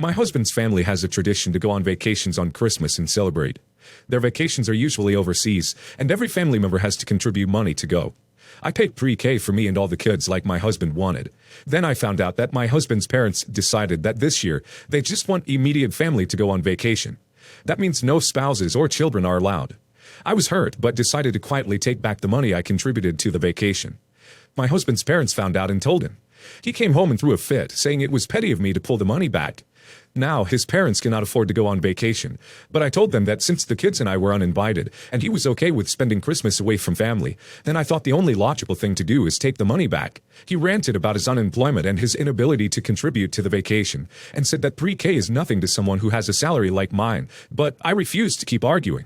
My husband's family has a tradition to go on vacations on Christmas and celebrate. Their vacations are usually overseas, and every family member has to contribute money to go. I paid pre-K for me and all the kids like my husband wanted. Then I found out that my husband's parents decided that this year they just want immediate family to go on vacation. That means no spouses or children are allowed. I was hurt, but decided to quietly take back the money I contributed to the vacation. My husband's parents found out and told him. He came home and threw a fit, saying it was petty of me to pull the money back. Now, his parents cannot afford to go on vacation, but I told them that since the kids and I were uninvited, and he was okay with spending Christmas away from family, then I thought the only logical thing to do is take the money back. He ranted about his unemployment and his inability to contribute to the vacation, and said that pre-K is nothing to someone who has a salary like mine, but I refused to keep arguing.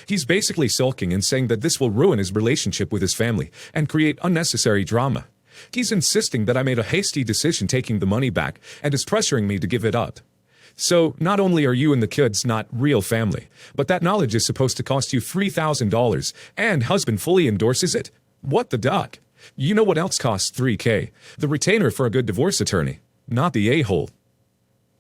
He's basically sulking and saying that this will ruin his relationship with his family and create unnecessary drama. He's insisting that I made a hasty decision taking the money back and is pressuring me to give it up. So, not only are you and the kids not real family, but that knowledge is supposed to cost you $3,000, and husband fully endorses it? What the duck? You know what else costs $3K? The retainer for a good divorce attorney, not the a-hole.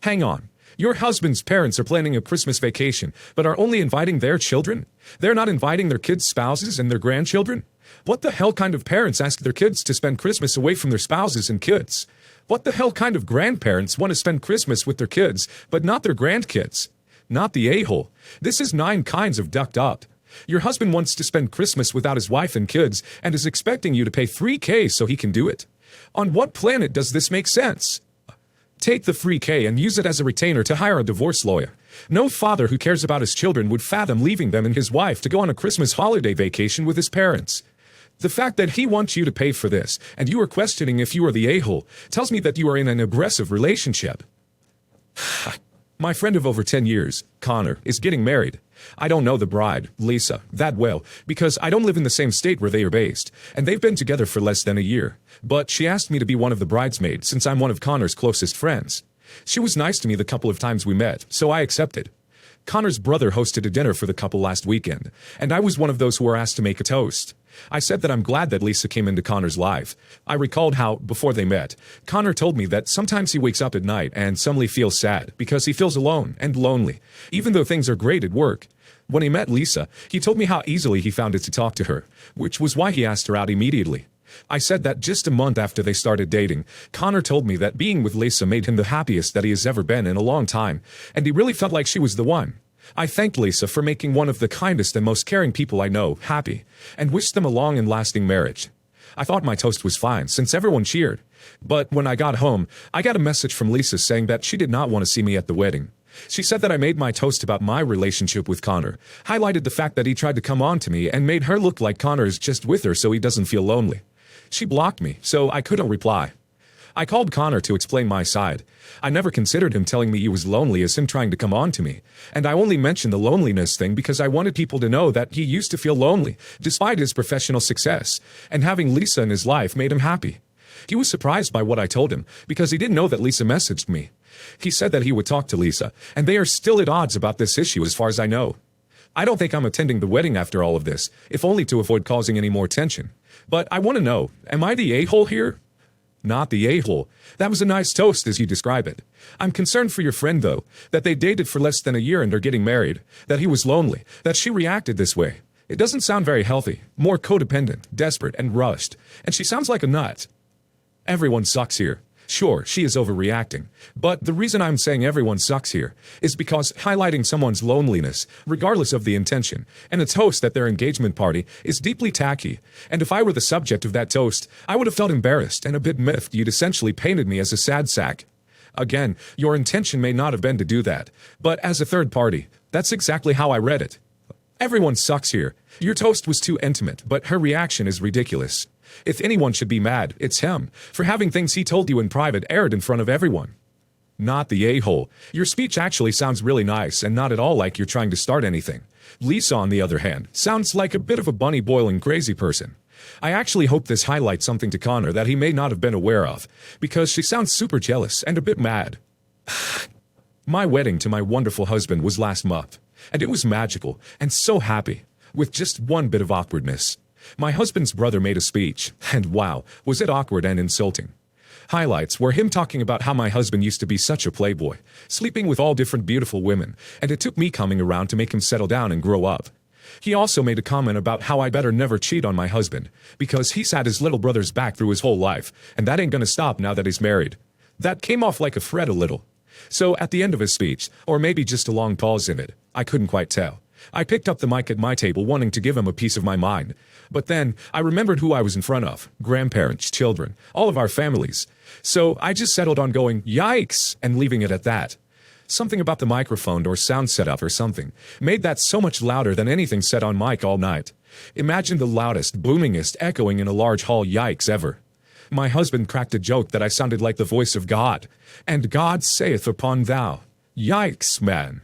Hang on. Your husband's parents are planning a Christmas vacation, but are only inviting their children? They're not inviting their kids' spouses and their grandchildren? What the hell kind of parents ask their kids to spend Christmas away from their spouses and kids? What the hell kind of grandparents want to spend Christmas with their kids, but not their grandkids? Not the a-hole. This is 9 kinds of ducked up. Your husband wants to spend Christmas without his wife and kids and is expecting you to pay $3K so he can do it. On what planet does this make sense? Take the $3K and use it as a retainer to hire a divorce lawyer. No father who cares about his children would fathom leaving them and his wife to go on a Christmas holiday vacation with his parents. The fact that he wants you to pay for this, and you are questioning if you are the a-hole, tells me that you are in an aggressive relationship. My friend of over 10 years, Connor, is getting married. I don't know the bride, Lisa, that well, because I don't live in the same state where they are based, and they've been together for less than a year. But she asked me to be one of the bridesmaids since I'm one of Connor's closest friends. She was nice to me the couple of times we met, so I accepted. Connor's brother hosted a dinner for the couple last weekend, and I was one of those who were asked to make a toast. I said that I'm glad that Lisa came into Connor's life. I recalled how, before they met, Connor told me that sometimes he wakes up at night and suddenly feels sad because he feels alone and lonely, even though things are great at work. When he met Lisa, he told me how easily he found it to talk to her, which was why he asked her out immediately. I said that just a month after they started dating, Connor told me that being with Lisa made him the happiest that he has ever been in a long time, and he really felt like she was the one. I thanked Lisa for making one of the kindest and most caring people I know happy, and wished them a long and lasting marriage. I thought my toast was fine, since everyone cheered. But when I got home, I got a message from Lisa saying that she did not want to see me at the wedding. She said that I made my toast about my relationship with Connor, highlighted the fact that he tried to come on to me, and made her look like Connor is just with her so he doesn't feel lonely. She blocked me, so I couldn't reply. I called Connor to explain my side. I never considered him telling me he was lonely as him trying to come on to me, and I only mentioned the loneliness thing because I wanted people to know that he used to feel lonely, despite his professional success, and having Lisa in his life made him happy. He was surprised by what I told him, because he didn't know that Lisa messaged me. He said that he would talk to Lisa, and they are still at odds about this issue as far as I know. I don't think I'm attending the wedding after all of this, if only to avoid causing any more tension. But I want to know, am I the a-hole here? Not the a-hole. That was a nice toast as you describe it. I'm concerned for your friend, though, that they dated for less than a year and are getting married, that he was lonely, that she reacted this way. It doesn't sound very healthy, more codependent, desperate, and rushed, and she sounds like a nut. Everyone sucks here. Sure, she is overreacting, but the reason I'm saying everyone sucks here is because highlighting someone's loneliness, regardless of the intention, and a toast at their engagement party is deeply tacky, and if I were the subject of that toast, I would have felt embarrassed and a bit miffed. You'd essentially painted me as a sad sack. Again, your intention may not have been to do that, but as a third party, that's exactly how I read it. Everyone sucks here. Your toast was too intimate, but her reaction is ridiculous. If anyone should be mad, it's him, for having things he told you in private aired in front of everyone. Not the a-hole. Your speech actually sounds really nice and not at all like you're trying to start anything. Lisa, on the other hand, sounds like a bit of a bunny boiling crazy person. I actually hope this highlights something to Connor that he may not have been aware of, because she sounds super jealous and a bit mad. My wedding to my wonderful husband was last month, and it was magical and so happy, with just one bit of awkwardness. My husband's brother made a speech, and wow, was it awkward and insulting. Highlights were him talking about how my husband used to be such a playboy, sleeping with all different beautiful women, and it took me coming around to make him settle down and grow up. He also made a comment about how I better never cheat on my husband, because he's had his little brother's back through his whole life, and that ain't gonna stop now that he's married. That came off like a threat a little. So at the end of his speech, or maybe just a long pause in it, I couldn't quite tell, I picked up the mic at my table wanting to give him a piece of my mind. But then, I remembered who I was in front of. Grandparents, children, all of our families. So I just settled on going, yikes, and leaving it at that. Something about the microphone or sound setup or something made that so much louder than anything said on mic all night. Imagine the loudest, boomingest echoing in a large hall yikes ever. My husband cracked a joke that I sounded like the voice of God. And God saith upon thou. Yikes, man.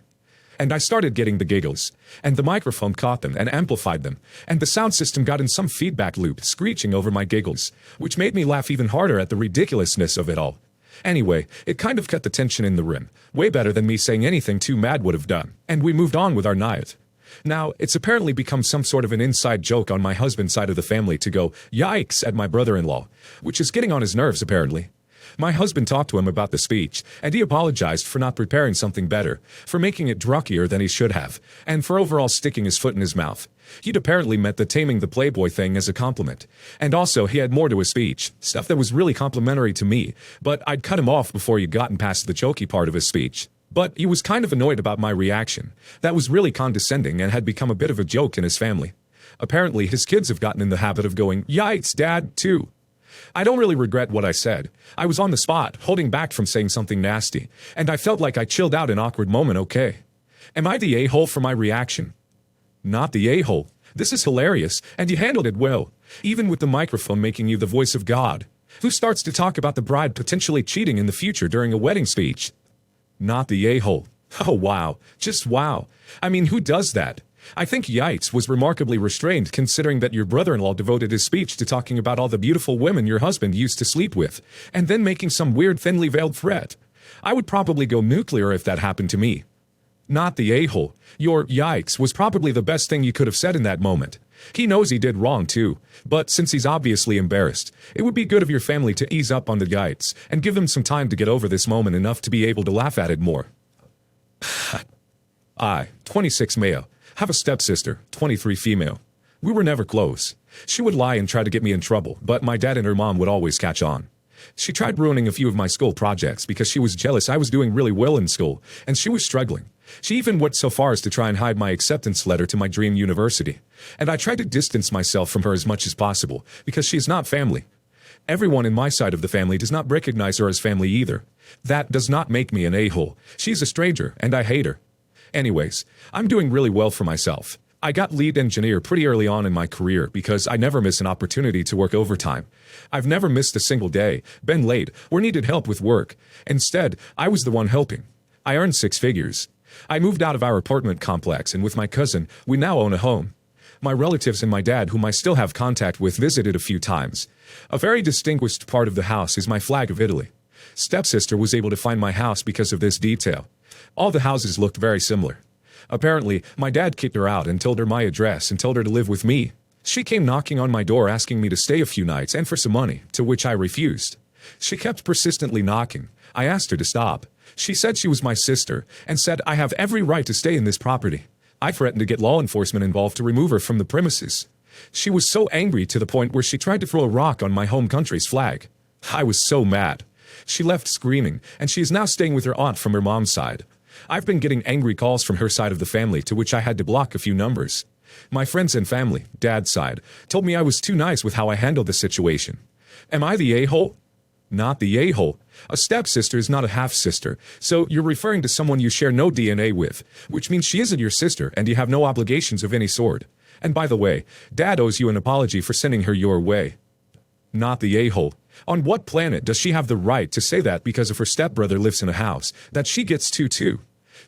And I started getting the giggles, and the microphone caught them and amplified them, and the sound system got in some feedback loop, screeching over my giggles, which made me laugh even harder at the ridiculousness of it all. Anyway, it kind of cut the tension in the room, way better than me saying anything too mad would have done, and we moved on with our night. Now, it's apparently become some sort of an inside joke on my husband's side of the family to go, yikes, at my brother-in-law, which is getting on his nerves apparently. My husband talked to him about the speech, and he apologized for not preparing something better, for making it druckier than he should have, and for overall sticking his foot in his mouth. He'd apparently meant the taming the playboy thing as a compliment. And also, he had more to his speech, stuff that was really complimentary to me, but I'd cut him off before he'd gotten past the jokey part of his speech. But he was kind of annoyed about my reaction. That was really condescending and had become a bit of a joke in his family. Apparently, his kids have gotten in the habit of going, yikes, Dad, too. I don't really regret what I said. I was on the spot, holding back from saying something nasty, and I felt like I chilled out an awkward moment okay. Am I the a-hole for my reaction? Not the a-hole. This is hilarious, and you handled it well, even with the microphone making you the voice of God. Who starts to talk about the bride potentially cheating in the future during a wedding speech? Not the a-hole. Oh wow, just wow. I mean, who does that? I think yikes was remarkably restrained considering that your brother-in-law devoted his speech to talking about all the beautiful women your husband used to sleep with, and then making some weird thinly veiled threat. I would probably go nuclear if that happened to me. Not the a-hole. Your yikes was probably the best thing you could have said in that moment. He knows he did wrong too, but since he's obviously embarrassed, it would be good of your family to ease up on the yikes and give them some time to get over this moment enough to be able to laugh at it more. I, 26 male, have a stepsister, 23 female. We were never close. She would lie and try to get me in trouble, but my dad and her mom would always catch on. She tried ruining a few of my school projects because she was jealous I was doing really well in school, and she was struggling. She even went so far as to try and hide my acceptance letter to my dream university. And I tried to distance myself from her as much as possible, because she is not family. Everyone in my side of the family does not recognize her as family either. That does not make me an a-hole. She's a stranger, and I hate her. Anyways, I'm doing really well for myself. I got lead engineer pretty early on in my career because I never miss an opportunity to work overtime. I've never missed a single day, been late, or needed help with work. Instead, I was the one helping. I earned 6 figures. I moved out of our apartment complex, and with my cousin, we now own a home. My relatives and my dad, whom I still have contact with, visited a few times. A very distinguished part of the house is my flag of Italy. Stepsister was able to find my house because of this detail. All the houses looked very similar. Apparently, my dad kicked her out and told her my address and told her to live with me. She came knocking on my door asking me to stay a few nights and for some money, to which I refused. She kept persistently knocking. I asked her to stop. She said she was my sister and said I have every right to stay in this property. I threatened to get law enforcement involved to remove her from the premises. She was so angry to the point where she tried to throw a rock on my home country's flag. I was so mad. She left screaming, and she is now staying with her aunt from her mom's side. I've been getting angry calls from her side of the family, to which I had to block a few numbers. My friends and family, dad's side, told me I was too nice with how I handled the situation. Am I the a-hole? Not the a-hole. A stepsister is not a half-sister, so you're referring to someone you share no DNA with, which means she isn't your sister and you have no obligations of any sort. And by the way, Dad owes you an apology for sending her your way. Not the a-hole. On what planet does she have the right to say that because if her stepbrother lives in a house, that she gets to too?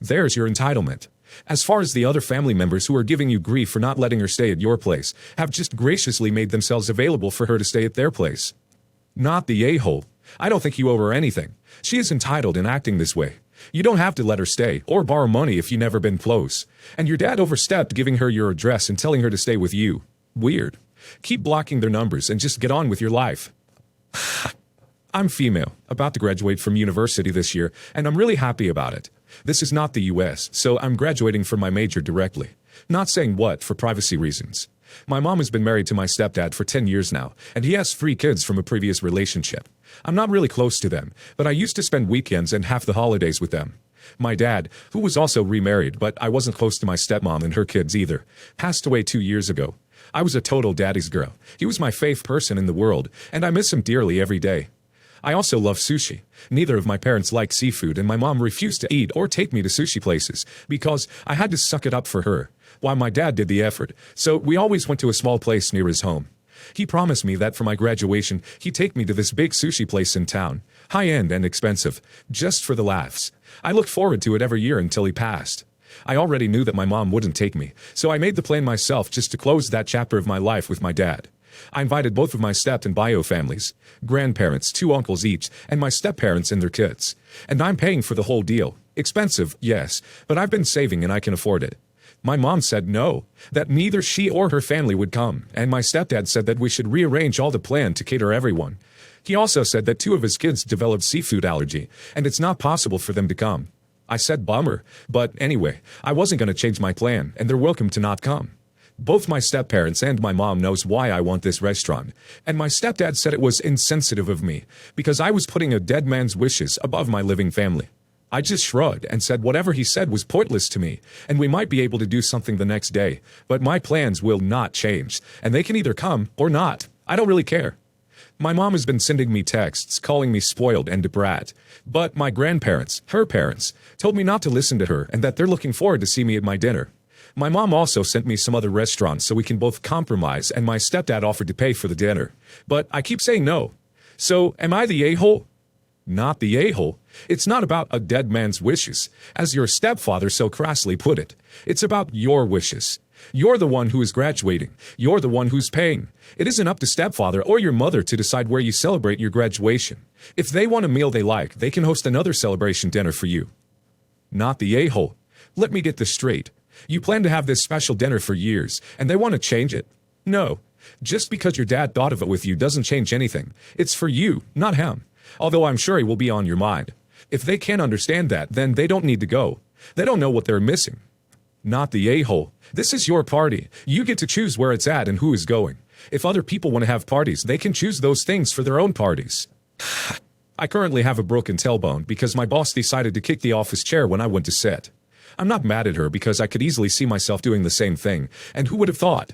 There's your entitlement. As far as the other family members who are giving you grief for not letting her stay at your place, have just graciously made themselves available for her to stay at their place. Not the a-hole. I don't think you owe her anything. She is entitled in acting this way. You don't have to let her stay, or borrow money if you've never been close. And your dad overstepped giving her your address and telling her to stay with you. Weird. Keep blocking their numbers and just get on with your life. I'm female, about to graduate from university this year, and I'm really happy about it. This is not the US, so I'm graduating from my major directly. Not saying what for privacy reasons. My mom has been married to my stepdad for 10 years now, and he has 3 kids from a previous relationship. I'm not really close to them, but I used to spend weekends and half the holidays with them. My dad, who was also remarried, but I wasn't close to my stepmom and her kids either, passed away 2 years ago. I was a total daddy's girl. He was my favorite person in the world, and I miss him dearly every day. I also love sushi. Neither of my parents like seafood, and my mom refused to eat or take me to sushi places because I had to suck it up for her, while my dad did the effort, so we always went to a small place near his home. He promised me that for my graduation, he'd take me to this big sushi place in town, high-end and expensive, just for the laughs. I looked forward to it every year until he passed. I already knew that my mom wouldn't take me, so I made the plan myself just to close that chapter of my life with my dad. I invited both of my step and bio families, grandparents, 2 uncles each, and my step-parents and their kids. And I'm paying for the whole deal. Expensive, yes, but I've been saving and I can afford it. My mom said no, that neither she or her family would come, and my stepdad said that we should rearrange all the plan to cater everyone. He also said that 2 of his kids developed seafood allergy, and it's not possible for them to come. I said bummer, but anyway, I wasn't going to change my plan, and they're welcome to not come. Both my step-parents and my mom knows why I want this restaurant, and my stepdad said it was insensitive of me, because I was putting a dead man's wishes above my living family. I just shrugged and said whatever he said was pointless to me, and we might be able to do something the next day, but my plans will not change, and they can either come or not. I don't really care. My mom has been sending me texts, calling me spoiled and a brat, but my grandparents, her parents, told me not to listen to her and that they're looking forward to see me at my dinner. My mom also sent me some other restaurants so we can both compromise, and my stepdad offered to pay for the dinner. But I keep saying no. So, am I the a-hole? Not the a-hole. It's not about a dead man's wishes, as your stepfather so crassly put it. It's about your wishes. You're the one who is graduating. You're the one who's paying. It isn't up to stepfather or your mother to decide where you celebrate your graduation. If they want a meal they like, they can host another celebration dinner for you. Not the a-hole. Let me get this straight. You plan to have this special dinner for years, and they want to change it? No. Just because your dad thought of it with you doesn't change anything. It's for you, not him. Although I'm sure he will be on your mind. If they can't understand that, then they don't need to go. They don't know what they're missing. Not the a-hole. This is your party. You get to choose where it's at and who is going. If other people want to have parties, they can choose those things for their own parties. I currently have a broken tailbone because my boss decided to kick the office chair when I went to sit. I'm not mad at her because I could easily see myself doing the same thing, and who would have thought?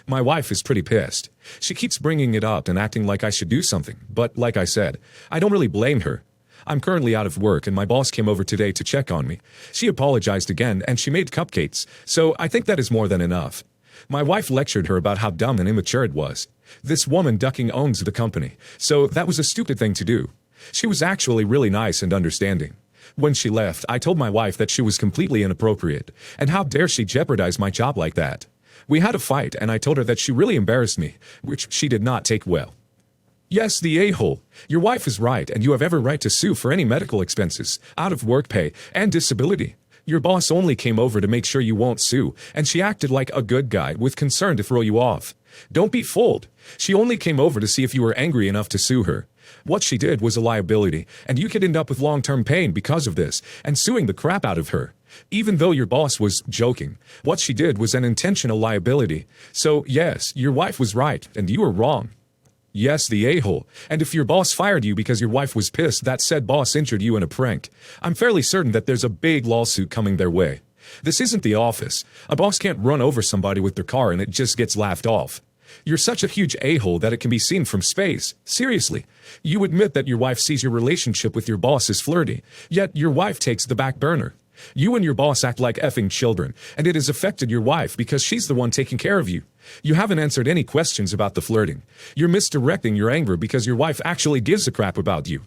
My wife is pretty pissed. She keeps bringing it up and acting like I should do something, but like I said, I don't really blame her. I'm currently out of work and my boss came over today to check on me. She apologized again and she made cupcakes, so I think that is more than enough. My wife lectured her about how dumb and immature it was. This woman ducking owns the company, so that was a stupid thing to do. She was actually really nice and understanding. When she left, I told my wife that she was completely inappropriate, and how dare she jeopardize my job like that. We had a fight, and I told her that she really embarrassed me, which she did not take well. Yes, the a-hole. Your wife is right, and you have every right to sue for any medical expenses, out-of-work pay, and disability. Your boss only came over to make sure you won't sue, and she acted like a good guy with concern to throw you off. Don't be fooled. She only came over to see if you were angry enough to sue her. What she did was a liability, and you could end up with long-term pain because of this, and suing the crap out of her. Even though your boss was joking, what she did was an intentional liability. So, yes, your wife was right, and you were wrong. Yes, the a-hole. And if your boss fired you because your wife was pissed that said boss injured you in a prank, I'm fairly certain that there's a big lawsuit coming their way. This isn't the office. A boss can't run over somebody with their car and it just gets laughed off. You're such a huge a-hole that it can be seen from space. Seriously. You admit that your wife sees your relationship with your boss as flirty, yet your wife takes the back burner. You and your boss act like effing children, and it has affected your wife because she's the one taking care of you. You haven't answered any questions about the flirting. You're misdirecting your anger because your wife actually gives a crap about you.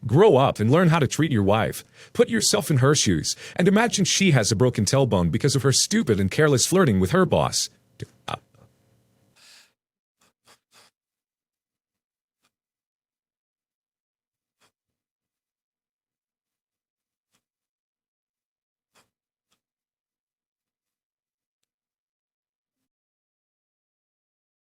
Grow up and learn how to treat your wife. Put yourself in her shoes, and imagine she has a broken tailbone because of her stupid and careless flirting with her boss.